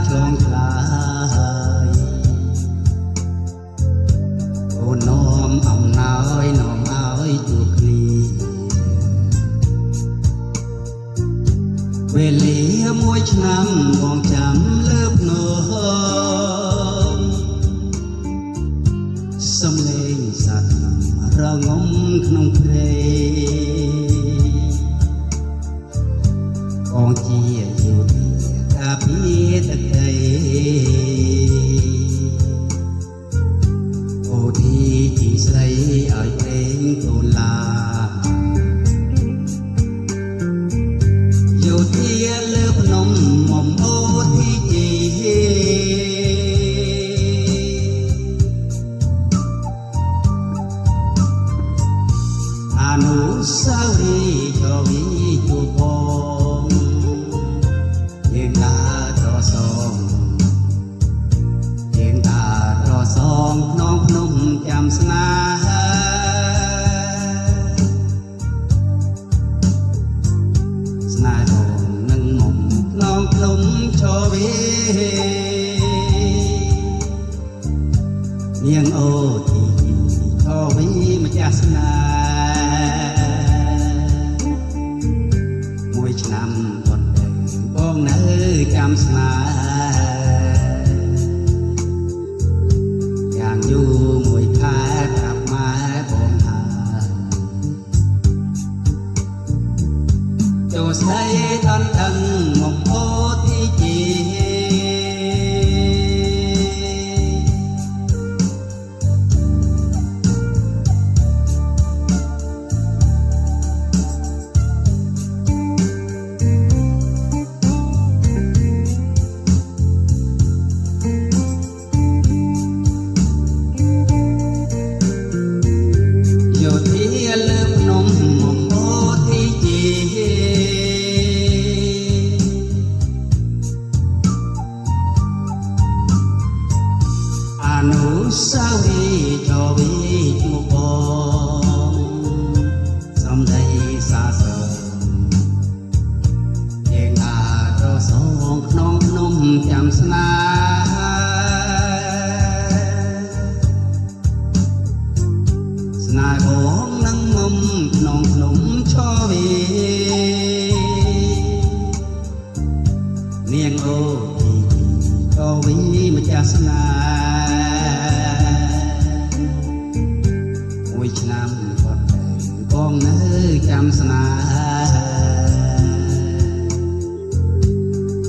ឆ្លងឆ្លើយអូននាំអំណោយនាំឲ្យជួបគ្នាវេលាមួយឆ្នាំបងចាំលើបនោះសំឡេងសត្វរងំក្នុងព្រៃបងជាយោធាការពារទឹកដីអូធីជីស្រីឲ្យព្រេងកូនឡាយោធាលើភ្នំមុំអូធីជីអនុស្សាវរីយ៍ចូលវិទូបងយើងដើរត្រសងយើងដើរត្រសងក្នុងភ្នំចាំស្នេហាស្នេហ៍បងនឹងមុំក្នុងភ្នំឈរវិនាងអូទីឈរវិម្ចាស់ស្នេហ៍ឆ្នាំបត់បងនៅចាំស្នេហ៍យ៉ាងយូរមួយខែប្រាប់ម៉ែបងហើយចូលស្ដីតន់ដឹងមកអូទីជីអនុស្សាវរីយ៍ចូលវិជួបបងសំដីសាសើរយើងអាចរសងក្នុងភ្នំចាំស្នេហ៍ស្នេហ៍បងនឹងមុំក្នុងភ្នំឈរវិនាងអូចូលវិម្ចាស់ស្នេហ៍មួយឆ្នាំគាត់ទៅបងនៅចាំស្នេហ៍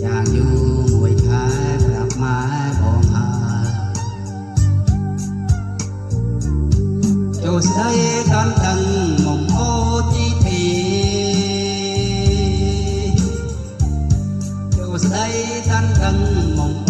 យ៉ាងយូរមួយខែប្រាប់ម៉ែបងហើយចូលស្ដីដល់ដឹងមកអូជីធីចូលស្ដីដល់ដឹងមក